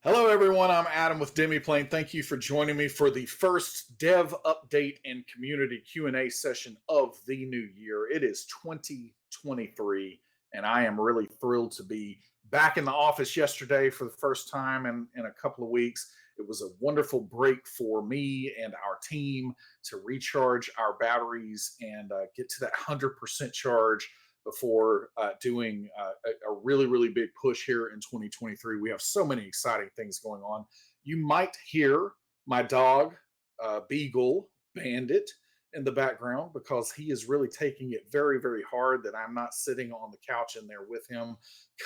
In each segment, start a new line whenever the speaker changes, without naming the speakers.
Hello, everyone. I'm Adam with Demiplane. Thank you for joining me for the first dev update and community Q&A session of the new year. It is 2023, and I am really thrilled to be back in the office yesterday for the first time in a couple of weeks. It was a wonderful break for me and our team to recharge our batteries and get to that 100% charge before doing a really, really big push here in 2023. We have so many exciting things going on. You might hear my dog, Beagle Bandit, in the background because he is really taking it very, very hard that I'm not sitting on the couch in there with him,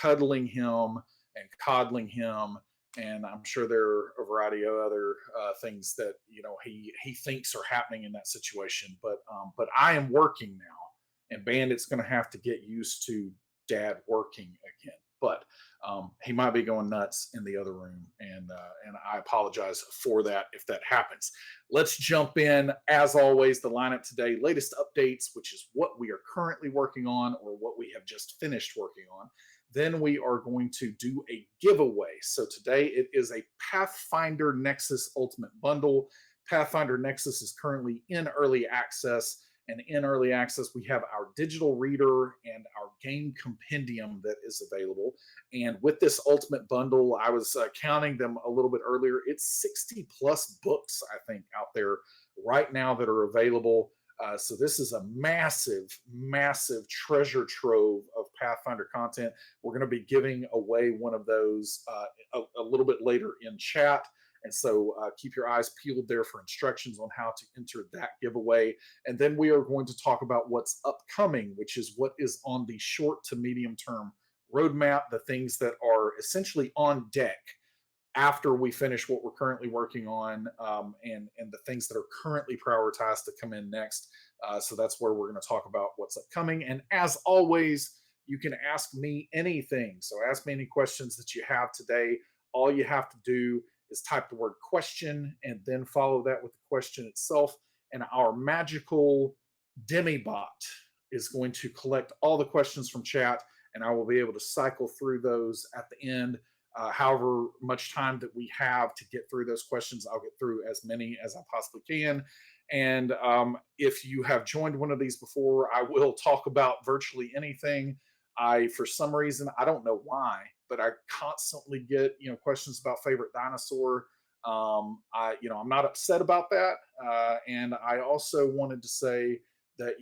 cuddling him and coddling him. And I'm sure there are a variety of other things that he thinks are happening in that situation. But I am working now, and Bandit's going to have to get used to Dad working again. But he might be going nuts in the other room, and I apologize for that if that happens. Let's jump in. As always, the lineup today: latest updates, which is what we are currently working on or what we have just finished working on. Then we are going to do a giveaway. So today it is a Pathfinder Nexus Ultimate Bundle. Pathfinder Nexus is currently in early access. And in early access, we have our digital reader and our game compendium that is available. And with this ultimate bundle, I was counting them a little bit earlier. It's 60 plus books, I think, out there right now that are available. So this is a massive, massive treasure trove of Pathfinder content. We're going to be giving away one of those a little bit later in chat. And so keep your eyes peeled there for instructions on how to enter that giveaway. And then we are going to talk about what's upcoming, which is what is on the short to medium term roadmap, the things that are essentially on deck after we finish what we're currently working on, and the things that are currently prioritized to come in next. So that's where we're going to talk about what's upcoming. And as always, you can ask me anything. So ask me any questions that you have today. All you have to do is type the word question and then follow that with the question itself. And our magical demibot is going to collect all the questions from chat, and I will be able to cycle through those at the end. However much time that we have to get through those questions, I'll get through as many as I possibly can. And if you have joined one of these before, I will talk about virtually anything. For some reason, I don't know why, but I constantly get questions about favorite dinosaur. I'm not upset about that, and I also wanted to say that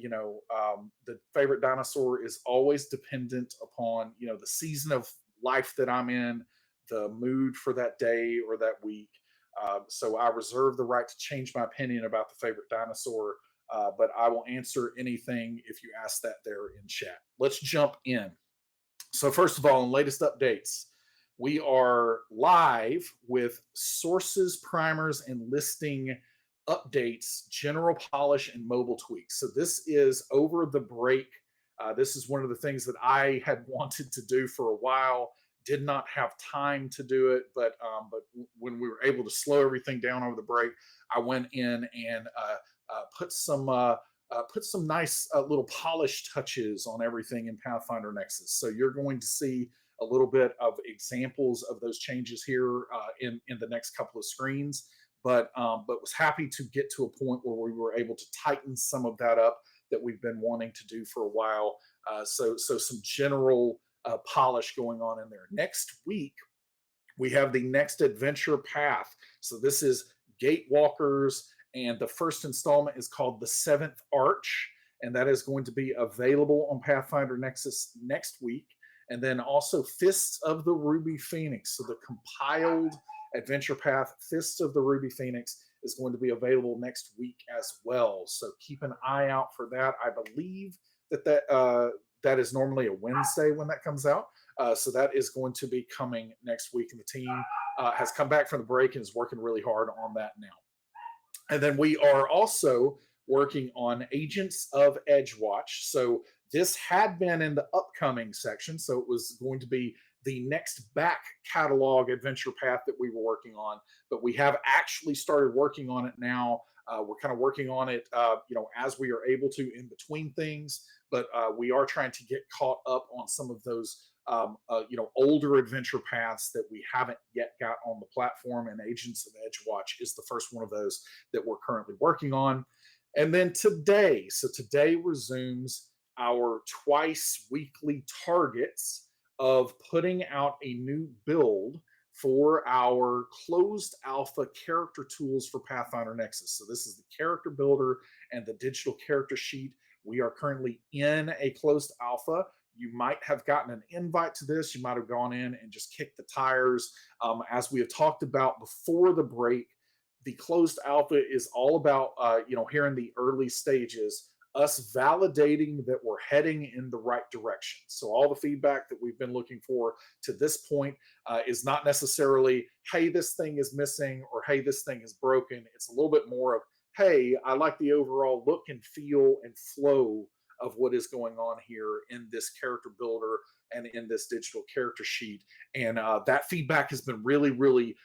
the favorite dinosaur is always dependent upon the season of life that I'm in, the mood for that day or that week. So I reserve the right to change my opinion about the favorite dinosaur, but I will answer anything if you ask that there in chat. Let's jump in. So first of all, in latest updates, we are live with sources, primers, and listing updates, general polish, and mobile tweaks. So this is over the break. This is one of the things that I had wanted to do for a while. Did not have time to do it, but when we were able to slow everything down over the break, I went in and put some nice little polish touches on everything in Pathfinder Nexus. So you're going to see a little bit of examples of those changes here in the next couple of screens. But was happy to get to a point where we were able to tighten some of that up that we've been wanting to do for a while. So some general polish going on in there. Next week, we have the next adventure path. So this is Gatewalkers, and the first installment is called The Seventh Arch, and that is going to be available on Pathfinder Nexus next week. And then also Fists of the Ruby Phoenix. So the compiled adventure path, Fists of the Ruby Phoenix, is going to be available next week as well. So keep an eye out for that. I believe that is normally a Wednesday when that comes out. So that is going to be coming next week. And the team has come back from the break and is working really hard on that now. And then we are also working on Agents of Edgewatch. So this had been in the upcoming section. So it was going to be the next back catalog adventure path that we were working on. But we have actually started working on it now. We're kind of working on it, as we are able to in between things. But we are trying to get caught up on some of those older adventure paths that we haven't yet got on the platform. And Agents of Edgewatch is the first one of those that we're currently working on. And then today, so today resumes our twice weekly targets of putting out a new build for our closed alpha character tools for Pathfinder Nexus. So this is the character builder and the digital character sheet. We are currently in a closed alpha. You might have gotten an invite to this. You might have gone in and just kicked the tires. As we have talked about before the break, the closed alpha is all about, here in the early stages, us validating that we're heading in the right direction. So all the feedback that we've been looking for to this point is not necessarily, hey, this thing is missing or hey, this thing is broken. It's a little bit more of, hey, I like the overall look and feel and flow of what is going on here in this character builder and in this digital character sheet. And that feedback has been really, really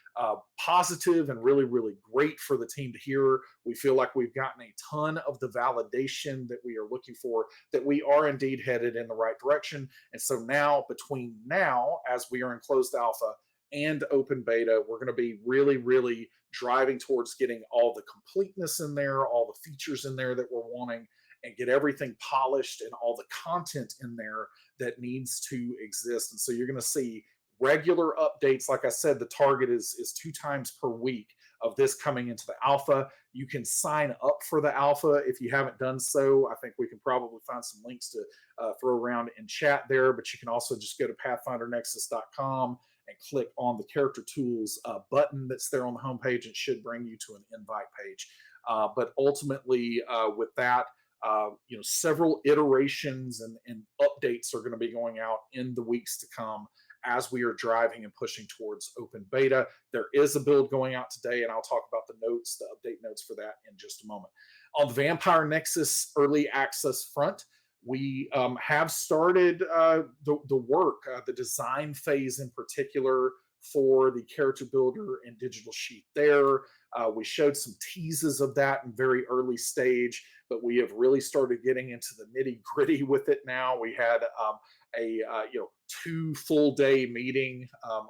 positive and really, really great for the team to hear. We feel like we've gotten a ton of the validation that we are looking for, that we are indeed headed in the right direction. And so now, between now, as we are in closed alpha and open beta, we're going to be really, really driving towards getting all the completeness in there, all the features in there that we're wanting, and get everything polished and all the content in there that needs to exist. And so you're going to see regular updates. Like I said, the target is 2 times per week of this coming into the alpha. You can sign up for the alpha if you haven't done so. I think we can probably find some links to throw around in chat there, but you can also just go to pathfindernexus.com and click on the character tools button that's there on the homepage. It should bring you to an invite page. But ultimately, with that, several iterations and updates are going to be going out in the weeks to come as we are driving and pushing towards open beta. There is a build going out today, and I'll talk about the notes, the update notes for that in just a moment. On the Vampire Nexus early access front, we have started the work, the design phase in particular for the character builder and digital sheet there. We showed some teases of that in very early stage, but we have really started getting into the nitty gritty with it now. We had a 2 full day meeting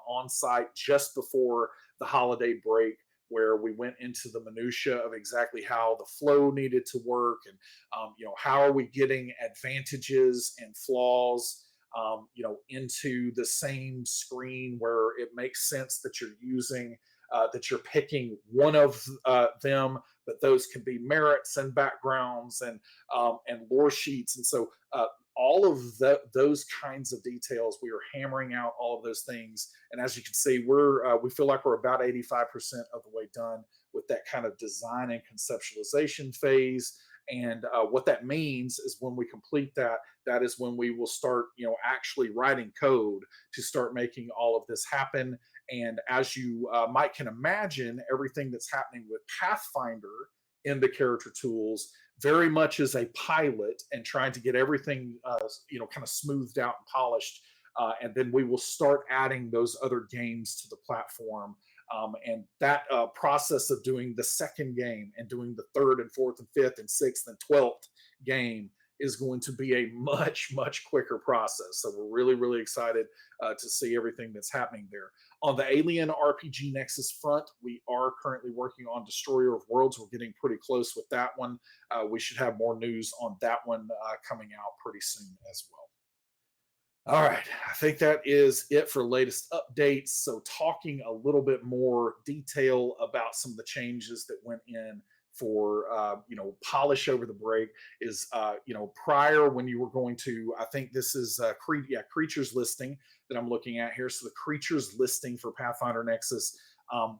on site just before the holiday break, where we went into the minutia of exactly how the flow needed to work, and how are we getting advantages and flaws into the same screen where it makes sense that you're using that you're picking one of them, but those can be merits and backgrounds and lore sheets. And so all of those kinds of details, we are hammering out all of those things. And as you can see, we feel like we're about 85% of the way done with that kind of design and conceptualization phase. And what that means is when we complete that, that is when we will start, actually writing code to start making all of this happen. And as you might can imagine, everything that's happening with Pathfinder in the character tools very much is a pilot and trying to get everything, kind of smoothed out and polished. And then we will start adding those other games to the platform. And that process of doing the second game and doing the third and fourth and fifth and sixth and 12th game is going to be a much, much quicker process. So we're really, really excited to see everything that's happening there. On the Alien RPG Nexus front, we are currently working on Destroyer of Worlds. We're getting pretty close with that one. We should have more news on that one coming out pretty soon as well. All right, I think that is it for latest updates. So, talking a little bit more detail about some of the changes that went in for polish over the break is prior when you were going to, I think this is creatures listing that I'm looking at here. So the creatures listing for Pathfinder Nexus,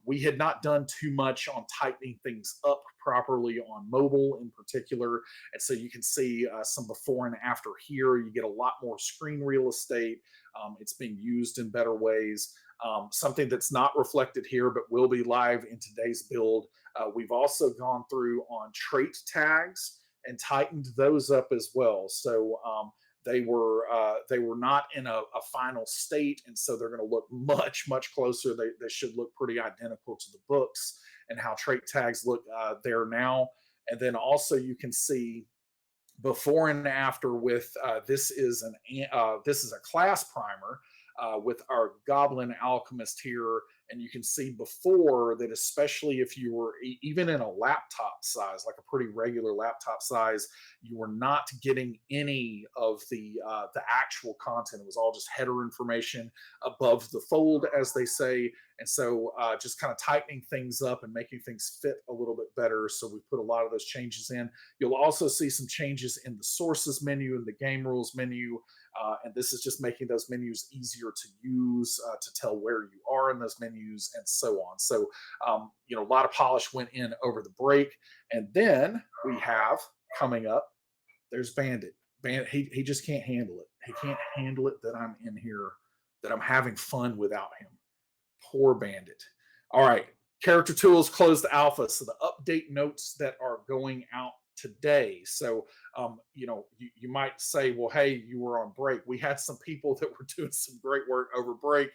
we had not done too much on tightening things up properly on mobile in particular. And so you can see some before and after here. You get a lot more screen real estate. It's being used in better ways. Something that's not reflected here but will be live in today's build. We've also gone through on trait tags and tightened those up as well. So they were not in a final state, and so they're going to look much, much closer. They should look pretty identical to the books and how trait tags look there now. And then also you can see before and after with this is a class primer with our Goblin Alchemist here, and you can see before that, especially if you were even in a laptop size, like a pretty regular laptop size, you were not getting any of the actual content. It was all just header information above the fold, as they say. And so just kind of tightening things up and making things fit a little bit better. So we put a lot of those changes in. You'll also see some changes in the sources menu and the game rules menu. And this is just making those menus easier to use, to tell where you are in those menus and so on. So, a lot of polish went in over the break. And then we have coming up, there's Bandit. He just can't handle it. He can't handle it that I'm in here, that I'm having fun without him. Poor Bandit. All right. Character tools closed alpha. So the update notes that are going out today. So, you might say, well, hey, you were on break. We had some people that were doing some great work over break.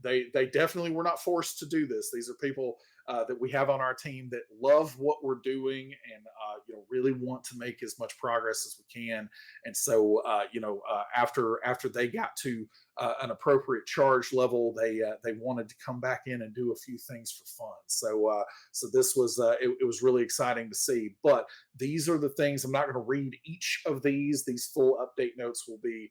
They definitely were not forced to do this. These are people that we have on our team that love what we're doing and really want to make as much progress as we can. And so after they got to an appropriate charge level, they wanted to come back in and do a few things for fun. So this was it was really exciting to see. But these are the things. I'm not going to read each of these. These full update notes will be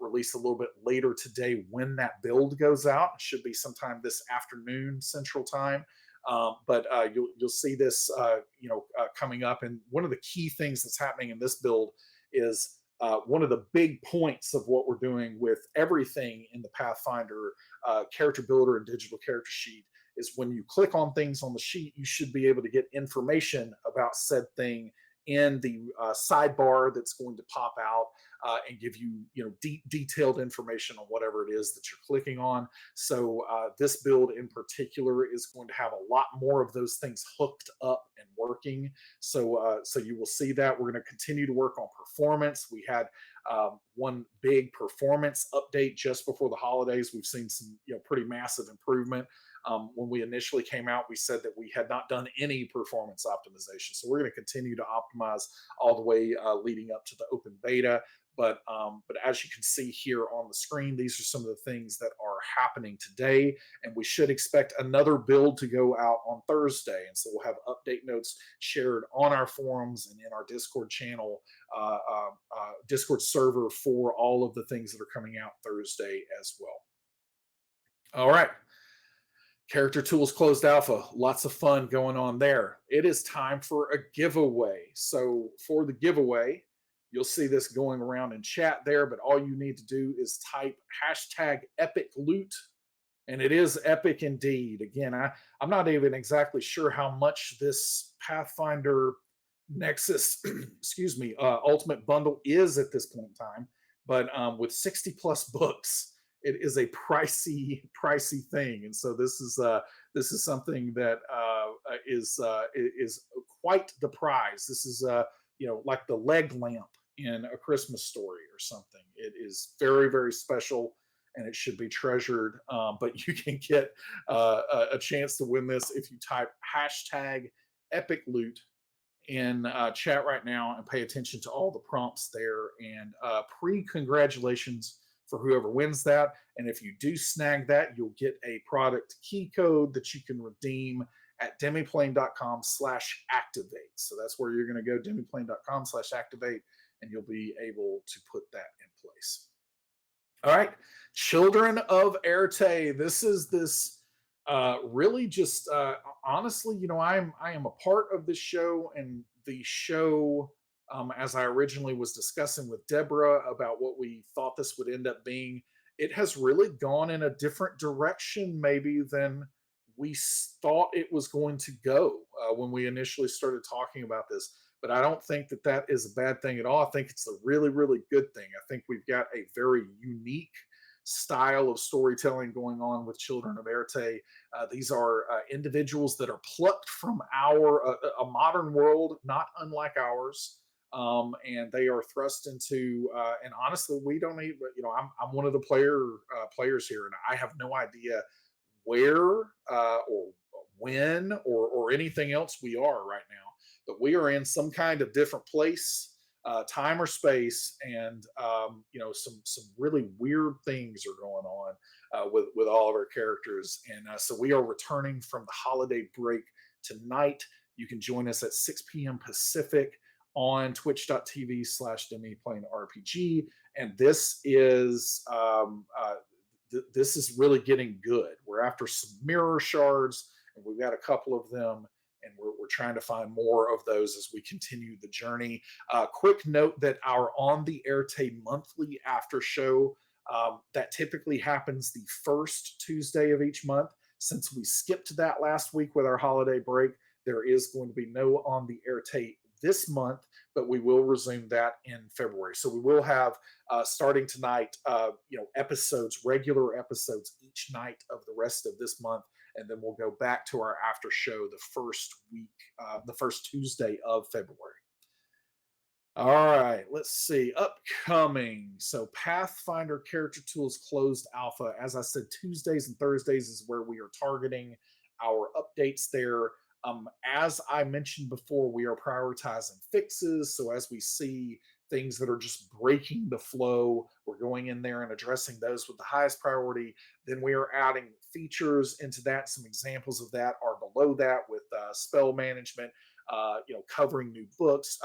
released a little bit later today when that build goes out. It should be sometime this afternoon Central Time. But you'll see this coming up. And one of the key things that's happening in this build is one of the big points of what we're doing with everything in the Pathfinder character builder and digital character sheet is when you click on things on the sheet, you should be able to get information about said thing in the sidebar that's going to pop out and give you detailed information on whatever it is that you're clicking on. So this build in particular is going to have a lot more of those things hooked up and working. So you will see that we're going to continue to work on performance. We had one big performance update just before the holidays. We've seen some pretty massive improvement. When we initially came out, we said that we had not done any performance optimization. So we're going to continue to optimize all the way leading up to the open beta. But as you can see here on the screen, these are some of the things that are happening today, and we should expect another build to go out on Thursday. And so we'll have update notes shared on our forums and in our Discord channel, Discord server for all of the things that are coming out Thursday as well. All right. Character Tools closed alpha, lots of fun going on there. It is time for a giveaway. So for the giveaway, you'll see this going around in chat there, but all you need to do is type hashtag epic loot, and it is epic indeed. Again, I'm not even exactly sure how much this Pathfinder Nexus, excuse me, Ultimate Bundle is at this point in time, but with 60 plus books, it is a pricey thing. And so this is something that is quite the prize. This is like the leg lamp in A Christmas Story or something. It is very, very special, and it should be treasured. But you can get a chance to win this if you type hashtag epic loot in chat right now and pay attention to all the prompts there. And congratulations for whoever wins that. And if you do snag that, you'll get a product key code that you can redeem at demiplane.com/activate. So that's where you're going to go, demiplane.com/activate, and you'll be able to put that in place. All right, Children of Erte. This is really just honestly, I am a part of this show, and the show, as I originally was discussing with Deborah about what we thought this would end up being, it has really gone in a different direction maybe than we thought it was going to go when we initially started talking about this. But I don't think that that is a bad thing at all. I think it's a really, really good thing. I think we've got a very unique style of storytelling going on with Children of Erte. These are individuals that are plucked from a modern world, not unlike ours, and they are thrust into. And honestly, we don't even. I'm one of the players here, and I have no idea where or when or anything else we are right now. But we are in some kind of different place. time or space, and some really weird things are going on with all of our characters. And so we are returning from the holiday break tonight. You can join us at 6 p.m. Pacific on twitch.tv/Demiplane RPG. And this is really getting good. We're after some mirror shards, and we've got a couple of them, and we're trying to find more of those as we continue the journey. Quick note that our On the Airtay monthly after show, that typically happens the first Tuesday of each month. Since we skipped that last week with our holiday break, there is going to be no On the Airtay this month, but we will resume that in February. So we will have, starting tonight, regular episodes each night of the rest of this month, and then we'll go back to our after show the first Tuesday of February. All right, let's see. Upcoming. So Pathfinder Character Tools closed alpha. As I said, Tuesdays and Thursdays is where we are targeting our updates there. As I mentioned before, we are prioritizing fixes. So as we see things that are just breaking the flow, we're going in there and addressing those with the highest priority. Then we are adding features into that. Some examples of that are below that with spell management, covering new books.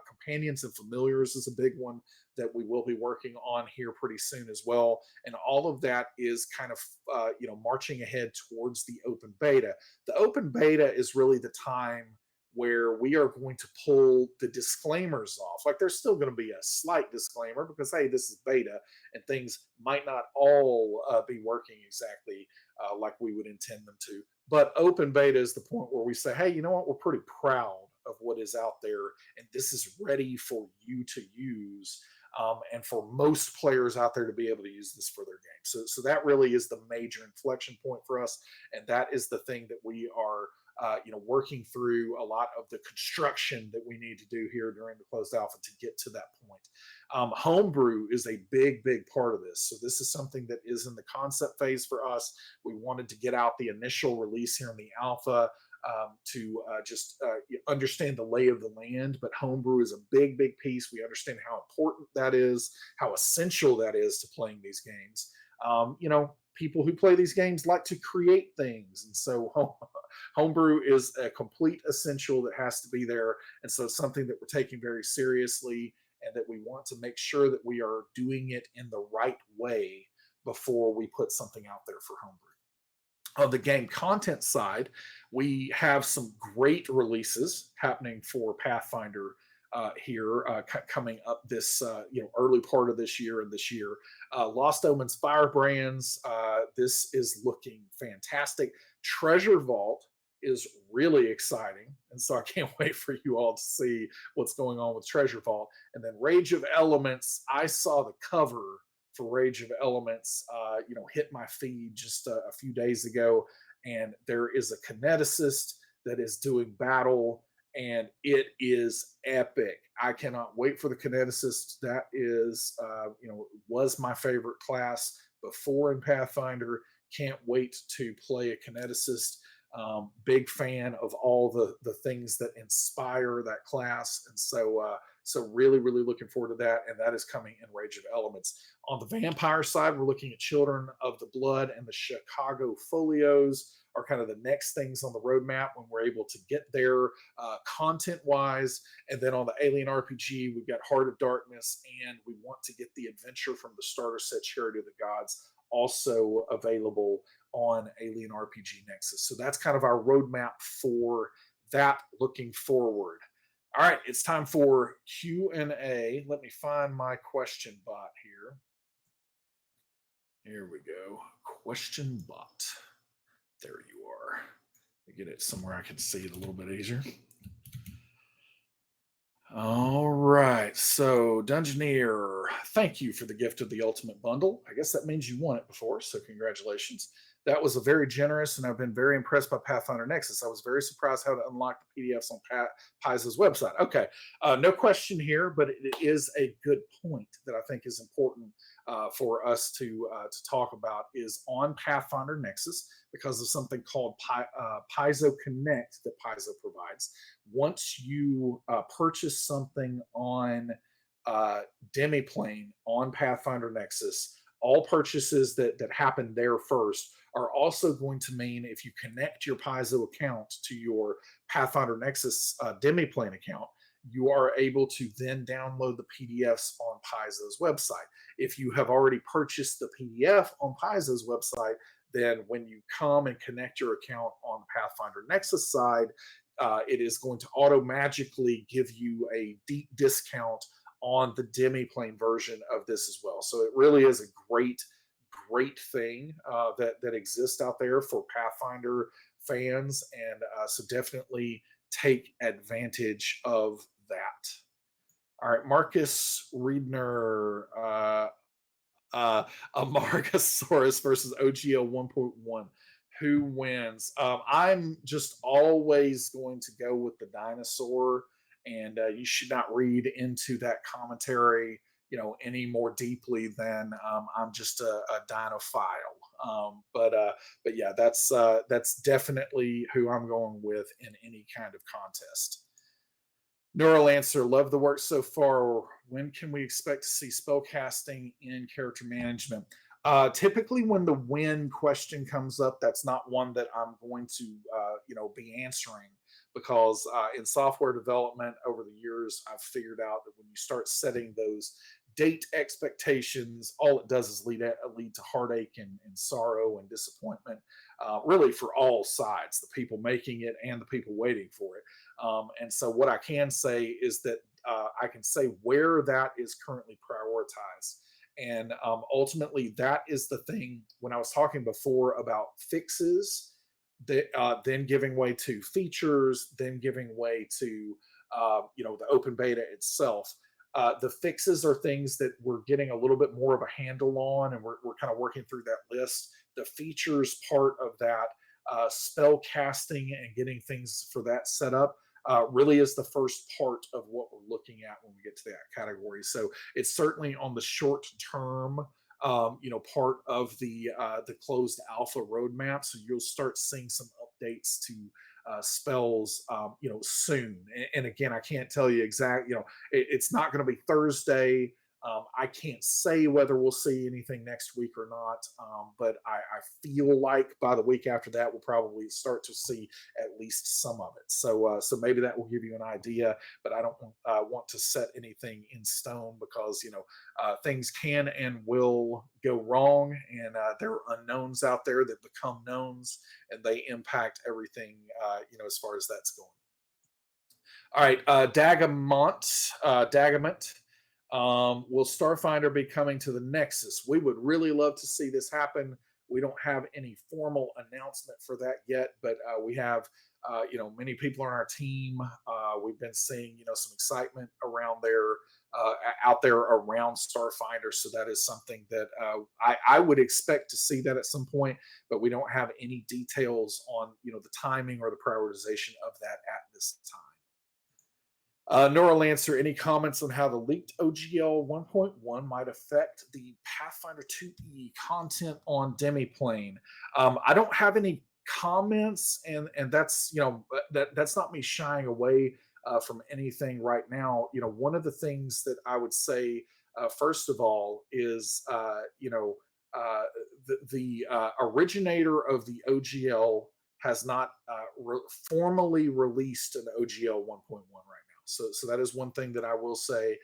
Companions and Familiars is a big one that we will be working on here pretty soon as well. And all of that is kind of, marching ahead towards the open beta. The open beta is really the time where we are going to pull the disclaimers off. Like, there's still going to be a slight disclaimer because, hey, this is beta and things might not all be working exactly like we would intend them to. But open beta is the point where we say, hey, you know what? We're pretty proud of what is out there, and this is ready for you to use. And for most players out there to be able to use this for their game. So that really is the major inflection point for us. And that is the thing that we are working through a lot of the construction that we need to do here during the closed alpha to get to that point. Homebrew is a big part of this. So this is something that is in the concept phase for us. We wanted to get out the initial release here in the alpha to just understand the lay of the land. But homebrew is a big piece. We understand how important that is, how essential that is to playing these games. People who play these games like to create things. And so homebrew is a complete essential that has to be there. And so it's something that we're taking very seriously, and that we want to make sure that we are doing it in the right way before we put something out there for homebrew. On the game content side, we have some great releases happening for Pathfinder here coming up this early part of this year and this year. Lost Omens Firebrands, this is looking fantastic. Treasure Vault is really exciting, and so I can't wait for you all to see what's going on with Treasure Vault. And then Rage of Elements, I saw the cover for Rage of Elements hit my feed just a few days ago, and there is a kineticist that is doing battle, and it is epic. I cannot wait for the kineticist. That is was my favorite class before in Pathfinder. Can't wait to play a kineticist. Big fan of all the things that inspire that class, and so really looking forward to that. And that is coming in Rage of Elements. On the vampire side, we're looking at Children of the Blood, and the Chicago Folios are kind of the next things on the roadmap when we're able to get there content wise. And then on the Alien RPG, we've got Heart of Darkness, and we want to get the adventure from the starter set Charity of the Gods also available on Alien RPG Nexus. So that's kind of our roadmap for that looking forward. All right, it's time for Q&A. Let me find my question bot here. Here we go. Question bot. There you are. Let me get it somewhere I can see it a little bit easier. All right. So, Dungeoneer, thank you for the gift of the Ultimate Bundle. I guess that means you won it before, so congratulations. that was a very generous, and I've been very impressed by Pathfinder Nexus. I was very surprised how to unlock the PDFs on Paizo's website. Okay, no question here, but it is a good point that I think is important for us to talk about is on Pathfinder Nexus because of something called Paizo Connect that Paizo provides. Once you purchase something on Demiplane on Pathfinder Nexus, all purchases that happen there first are also going to mean if you connect your Paizo account to your Pathfinder Nexus Demiplane account, you are able to then download the PDFs on Paizo's website. If you have already purchased the PDF on Paizo's website, then when you come and connect your account on the Pathfinder Nexus side, it is going to auto magically give you a deep discount on the Demiplane version of this as well. So it really is a great thing that exists out there for Pathfinder fans, and so definitely take advantage of that. All right, Marcus Riedner, Amargasaurus versus OGL 1.1. Who wins? I'm just always going to go with the dinosaur, and you should not read into that commentary, any more deeply than I'm just a dinophile. But yeah, that's definitely who I'm going with in any kind of contest. Neurolancer, love the work so far. When can we expect to see spellcasting in character management? Typically, when the when question comes up, that's not one that I'm going to, be answering because in software development over the years, I've figured out that when you start setting those date expectations, all it does is lead to heartache and sorrow and disappointment, really for all sides, the people making it and the people waiting for it. And so, what I can say is that I can say where that is currently prioritized. And ultimately, that is the thing. When I was talking before about fixes, that then giving way to features, then giving way to the open beta itself. The fixes are things that we're getting a little bit more of a handle on, and we're kind of working through that list. The features part of that, spell casting and getting things for that set up, really is the first part of what we're looking at when we get to that category. So it's certainly on the short term, part of the closed alpha roadmap. So you'll start seeing some updates to spells, soon. And again, I can't tell you exactly. It's not going to be Thursday. I can't say whether we'll see anything next week or not, but I feel like by the week after that, we'll probably start to see at least some of it. So maybe that will give you an idea, but I don't want to set anything in stone because things can and will go wrong, and there are unknowns out there that become knowns, and they impact everything, as far as that's going. All right, Dagamont. Will Starfinder be coming to the Nexus? We would really love to see this happen. We don't have any formal announcement for that yet, but we have, many people on our team. We've been seeing, some excitement around there, out there around Starfinder. So that is something that I would expect to see that at some point, but we don't have any details on, the timing or the prioritization of that at this time. Neurolancer, any comments on how the leaked OGL 1.1 might affect the Pathfinder 2E content on Demiplane? I don't have any comments, and that's that's not me shying away from anything right now. One of the things that I would say first of all is the originator of the OGL has not formally released an OGL 1.1 right now. So that is one thing that I will say.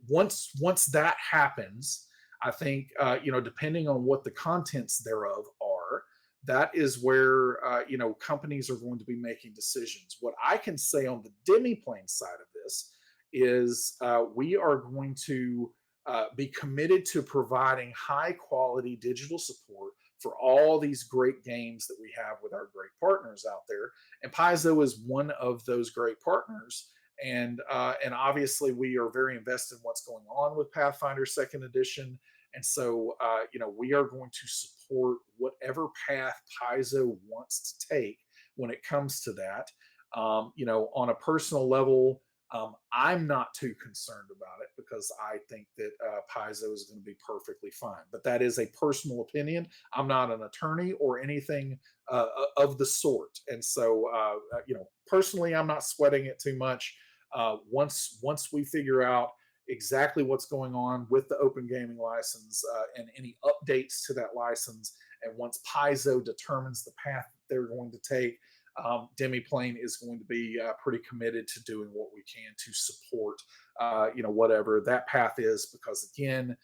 Once that happens, I think depending on what the contents thereof are, that is where companies are going to be making decisions. What I can say on the Demiplane side of this is we are going to be committed to providing high quality digital support for all these great games that we have with our great partners out there. And Paizo is one of those great partners. And obviously we are very invested in what's going on with Pathfinder Second Edition. And so, we are going to support whatever path Paizo wants to take when it comes to that. On a personal level, I'm not too concerned about it because I think that Paizo is going to be perfectly fine. But that is a personal opinion. I'm not an attorney or anything of the sort, and so personally, I'm not sweating it too much. Once we figure out exactly what's going on with the open gaming license and any updates to that license, and once Paizo determines the path that they're going to take, Demiplane is going to be pretty committed to doing what we can to support, whatever that path is. Because again,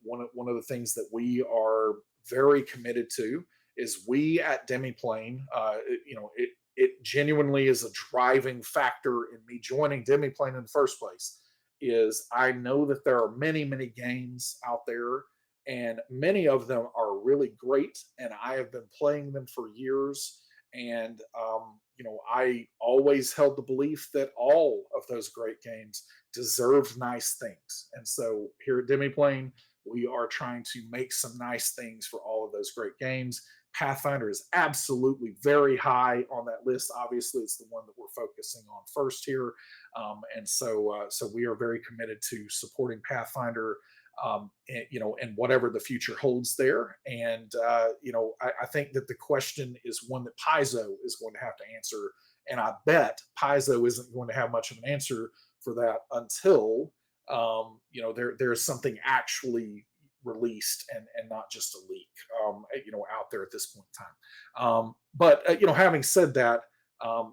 one of the things that we are very committed to is we at Demiplane, it genuinely is a driving factor in me joining Demiplane in the first place. Is I know that there are many, many games out there, and many of them are really great, and I have been playing them for years. And I always held the belief that all of those great games deserved nice things. And so here at Demiplane, we are trying to make some nice things for all of those great games. Pathfinder is absolutely very high on that list. Obviously, it's the one that we're focusing on first here, and so we are very committed to supporting Pathfinder, and whatever the future holds there. And I think that the question is one that Paizo is going to have to answer, and I bet Paizo isn't going to have much of an answer for that until there's something actually released and not just a leak, out there at this point in time. But having said that,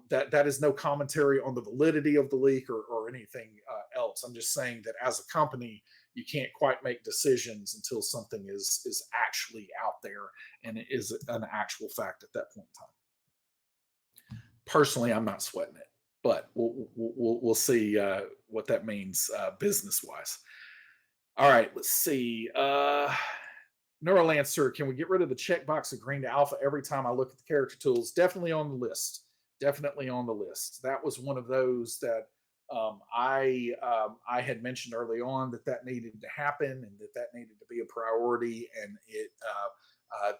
that is no commentary on the validity of the leak or anything else. I'm just saying that as a company, you can't quite make decisions until something is actually out there and it is an actual fact at that point in time. Personally, I'm not sweating it, but we'll see what that means business wise. All right, let's see. Neurolancer, can we get rid of the checkbox of green to alpha every time I look at the character tools? Definitely on the list. Definitely on the list. That was one of those that I had mentioned early on that needed to happen and that needed to be a priority, and it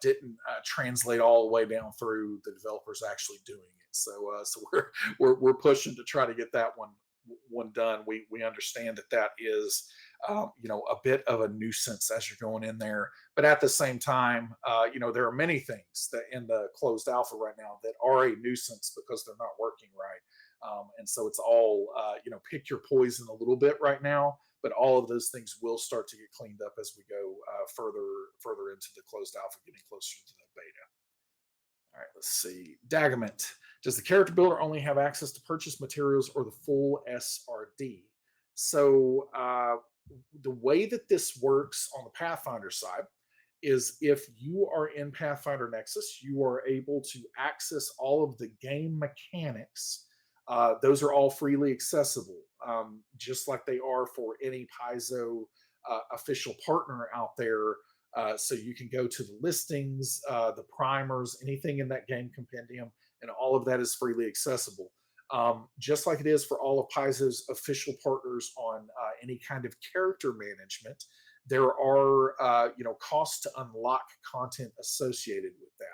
didn't translate all the way down through the developers actually doing it. So we're pushing to try to get that one done. We understand that is a bit of a nuisance as you're going in there. But at the same time, there are many things that in the closed alpha right now that are a nuisance because they're not working right. And so it's all, pick your poison a little bit right now, but all of those things will start to get cleaned up as we go further into the closed alpha, getting closer to the beta. All right, let's see. Dagament. Does the character builder only have access to purchase materials or the full SRD? So the way that this works on the Pathfinder side is if you are in Pathfinder Nexus, you are able to access all of the game mechanics. Those are all freely accessible, just like they are for any Paizo official partner out there. So you can go to the listings, the primers, anything in that game compendium, and all of that is freely accessible. Just like it is for all of Paizo's official partners on any kind of character management, there are costs to unlock content associated with that.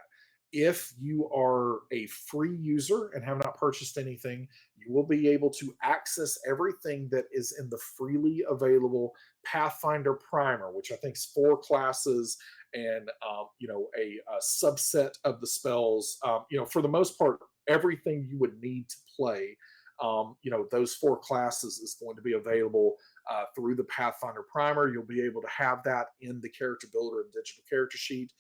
If you are a free user and have not purchased anything, you will be able to access everything that is in the freely available Pathfinder Primer, which I think is 4 classes and a subset of the spells. For the most part, everything you would need to play. Those 4 classes is going to be available through the Pathfinder Primer. You'll be able to have that in the character builder and digital character sheet.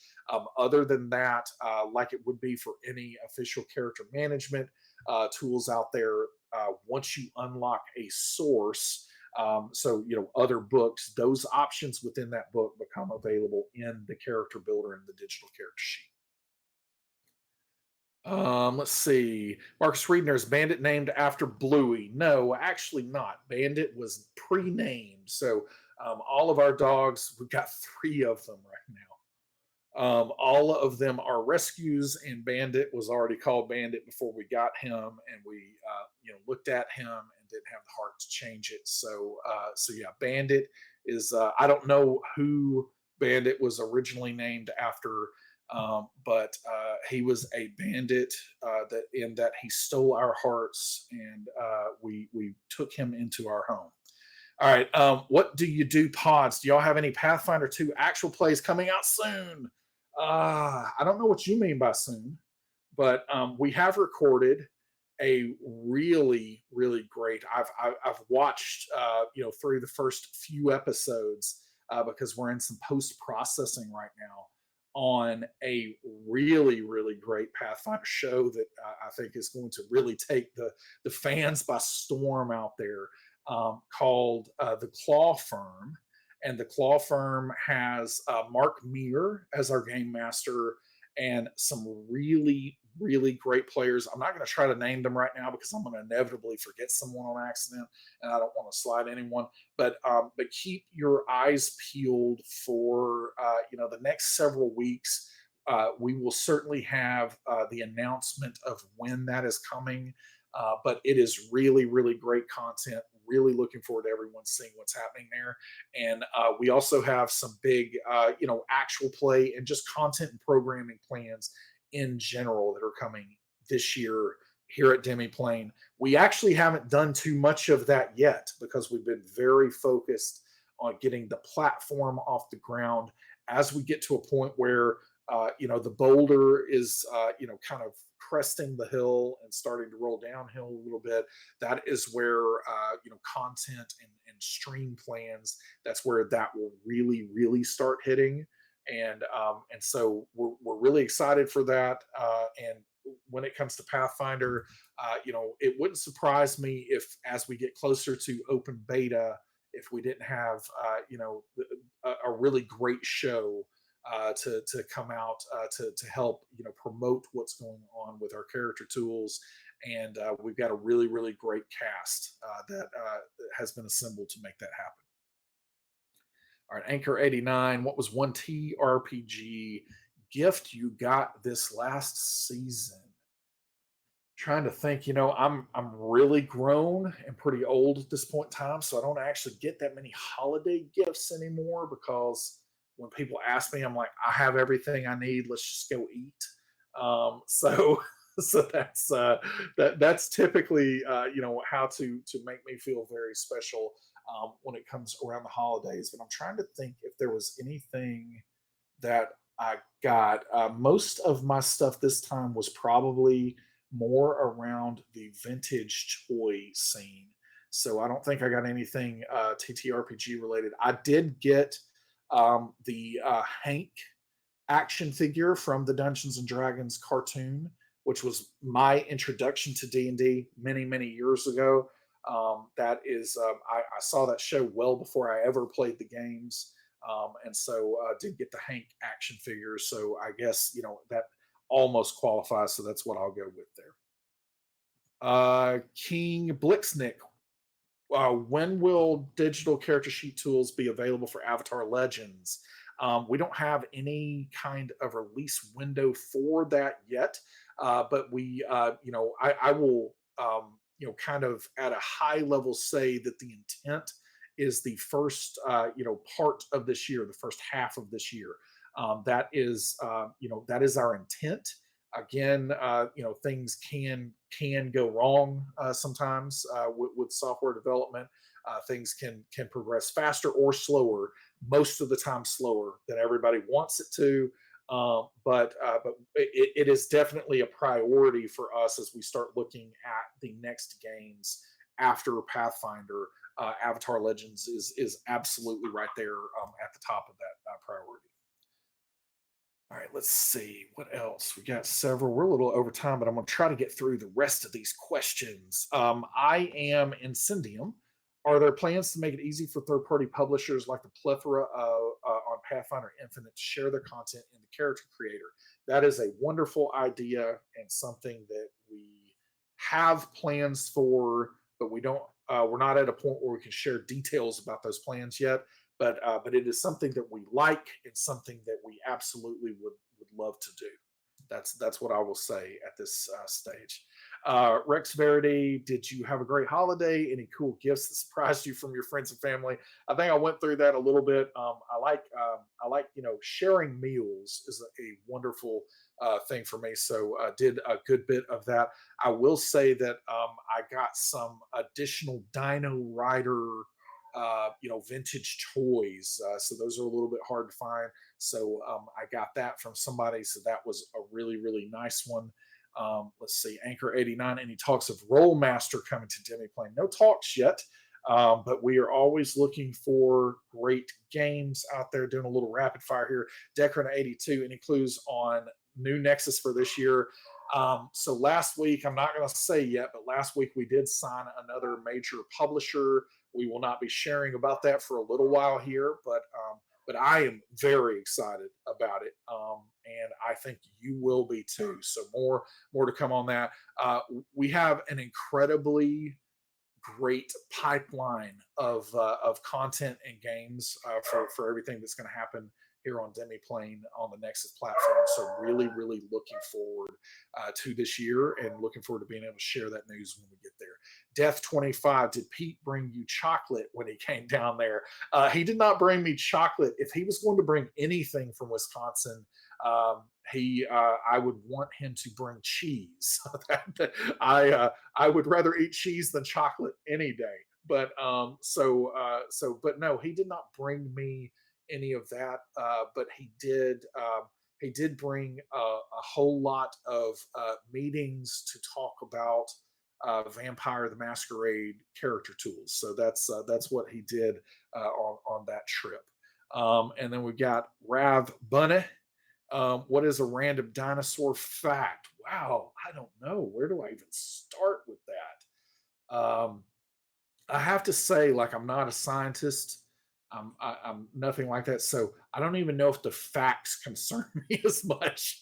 Other than that, like it would be for any official character management tools out there, once you unlock a source, other books, those options within that book become available in the character builder and the digital character sheet. Let's see. Marcus Reedner, is Bandit named after Bluey? No, actually not. Bandit was pre-named. So all of our dogs, we've got 3 of them right now. All of them are rescues, and Bandit was already called Bandit before we got him, and we looked at him and didn't have the heart to change it. So yeah, Bandit is I don't know who bandit was originally named after. But he was a bandit that in that he stole our hearts, and we took him into our home. All right. What do you do, pods? Do y'all have any Pathfinder 2 actual plays coming out soon? I don't know what you mean by soon, but we have recorded a really great. I've watched through the first few episodes because we're in some post processing right now on a really great Pathfinder show that I think is going to really take the fans by storm out there, called The Claw Firm. And The Claw Firm has Mark Meir as our game master and some really great players. I'm not going to try to name them right now because I'm going to inevitably forget someone on accident, and I don't want to slide anyone. But keep your eyes peeled for the next several weeks. We will certainly have the announcement of when that is coming. But it is really great content. Really looking forward to everyone seeing what's happening there. And we also have some big, actual play and just content and programming plans in general that are coming this year here at Demiplane. We actually haven't done too much of that yet because we've been very focused on getting the platform off the ground. As we get to a point where the boulder is kind of cresting the hill and starting to roll downhill a little bit, that is where content and stream plans, that's where that will really start hitting. And so we're really excited for that. And when it comes to Pathfinder, it wouldn't surprise me if, as we get closer to open beta, if we didn't have a really great show to come out to help promote what's going on with our character tools. And we've got a really great cast that has been assembled to make that happen. All right, Anchor 89. What was one TRPG gift you got this last season? Trying to think. I'm really grown and pretty old at this point in time, so I don't actually get that many holiday gifts anymore because when people ask me, I'm like, I have everything I need. Let's just go eat. So so that's typically how to make me feel very special when it comes around the holidays. But I'm trying to think if there was anything that I got. Most of my stuff this time was probably more around the vintage toy scene. So I don't think I got anything TTRPG related. I did get the Hank action figure from the Dungeons and Dragons cartoon, which was my introduction to D&D many years ago. That is, I saw that show well before I ever played the games. And so did get the Hank action figure. So I guess, that almost qualifies. So that's what I'll go with there. King Blixnick, when will digital character sheet tools be available for Avatar Legends? We don't have any kind of release window for that yet, but I will, kind of at a high level say that the intent is the first, part of this year, the first half of this year. That is our intent. Again, things can go wrong sometimes with software development. Things can progress faster or slower. Most of the time, slower than everybody wants it to. But it is definitely a priority for us as we start looking at the next games after Pathfinder. Avatar Legends is absolutely right there at the top of that priority. All right, let's see what else. We got several. We're a little over time, but I'm going to try to get through the rest of these questions. I am Incendium. Are there plans to make it easy for third-party publishers like the plethora on Pathfinder Infinite to share their content in the character creator? That is a wonderful idea and something that we have plans for, but we don't. We're not at a point where we can share details about those plans yet. But it is something that we like and something that we absolutely would love to do. That's what I will say at this stage. Rex Verity, did you have a great holiday? Any cool gifts that surprised you from your friends and family? I think I went through that a little bit. I like sharing meals is a wonderful thing for me. So did a good bit of that. I will say that I got some additional Dino Rider vintage toys. So those are a little bit hard to find. So I got that from somebody. So that was a really, really nice one. Let's see, Anchor 89, and he talks of Rollmaster coming to Demiplane. No talks yet, but we are always looking for great games out there. Doing a little rapid fire here. Decker 82, any clues on new Nexus for this year? So last week, I'm not going to say yet, but last week we did sign another major publisher. We will not be sharing about that for a little while here, but I am very excited about it, and I think you will be too. So more to come on that. We have an incredibly great pipeline of content and games for everything that's going to happen here on Demiplane on the Nexus platform. So really, really looking forward to this year and looking forward to being able to share that news when we get there. Death 25, did Pete bring you chocolate when he came down there? He did not bring me chocolate. If he was going to bring anything from Wisconsin, I would want him to bring cheese. I would rather eat cheese than chocolate any day. But no, he did not bring me any of that. But he did bring a whole lot of meetings to talk about Vampire the Masquerade character tools. So that's what he did on that trip. And then we got Rav Bunny. What is a random dinosaur fact? Wow, I don't know. Where do I even start with that? I have to say, like, I'm not a scientist. I'm nothing like that. So I don't even know if the facts concern me as much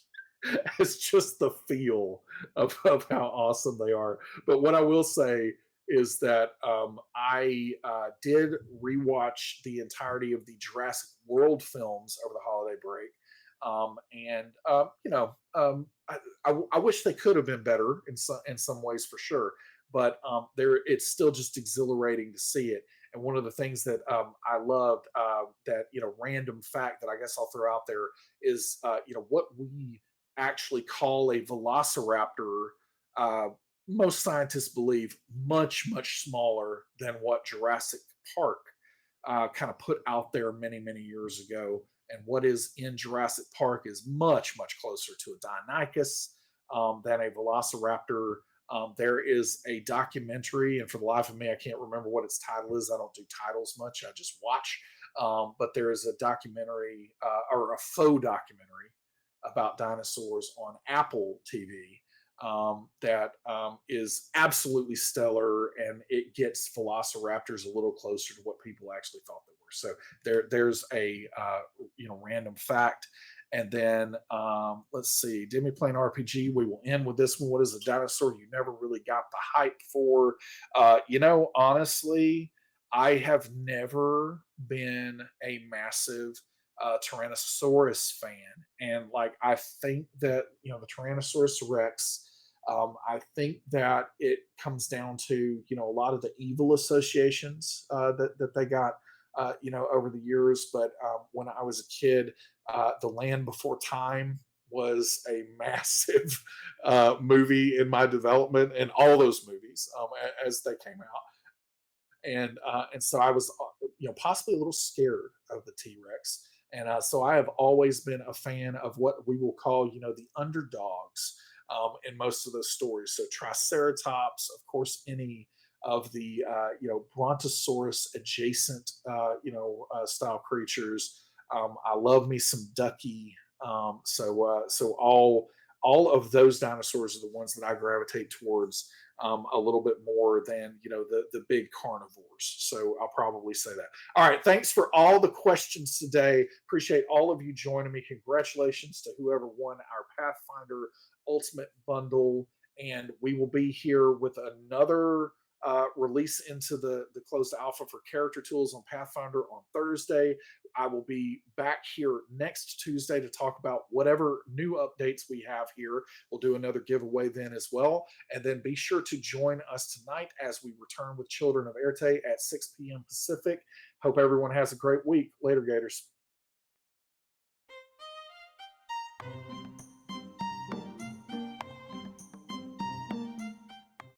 as just the feel of how awesome they are. But what I will say is that I did rewatch the entirety of the Jurassic World films over the holiday break. And I wish they could have been better in some ways for sure, but there it's still just exhilarating to see it. And one of the things that I loved that random fact that I guess I'll throw out there is what we actually call a velociraptor. Uh, Most scientists believe much smaller than what Jurassic Park kind of put out there many years ago. And what is in Jurassic Park is much closer to a Deinonychus than a Velociraptor. There is a documentary, and for the life of me, I can't remember what its title is. I don't do titles much; I just watch. But there is a documentary or a faux documentary about dinosaurs on Apple TV that is absolutely stellar, and it gets Velociraptors a little closer to what people actually thought they were. So there's a random fact. And then let's see, Demiplane RPG. We will end with this one. What is a dinosaur you never really got the hype for? Honestly, I have never been a massive Tyrannosaurus fan, and like I think that the Tyrannosaurus Rex. I think that it comes down to a lot of the evil associations that they got over the years. But when I was a kid, The Land Before Time was a massive movie in my development, and all those movies as they came out. And so I was possibly a little scared of the T Rex, and so I have always been a fan of what we will call the underdogs in most of those stories. So Triceratops, of course, any of the Brontosaurus adjacent style creatures. I love me some Ducky. So all of those dinosaurs are the ones that I gravitate towards a little bit more than the big carnivores. So I'll probably say that. All right, thanks for all the questions today. Appreciate all of you joining me. Congratulations to whoever won our Pathfinder Ultimate Bundle, and we will be here with another release into the closed alpha for character tools on Pathfinder on Thursday. I will be back here next Tuesday to talk about whatever new updates we have here. We'll do another giveaway then as well. And then be sure to join us tonight as we return with Children of Erte at 6 p.m. Pacific. Hope everyone has a great week. Later, Gators.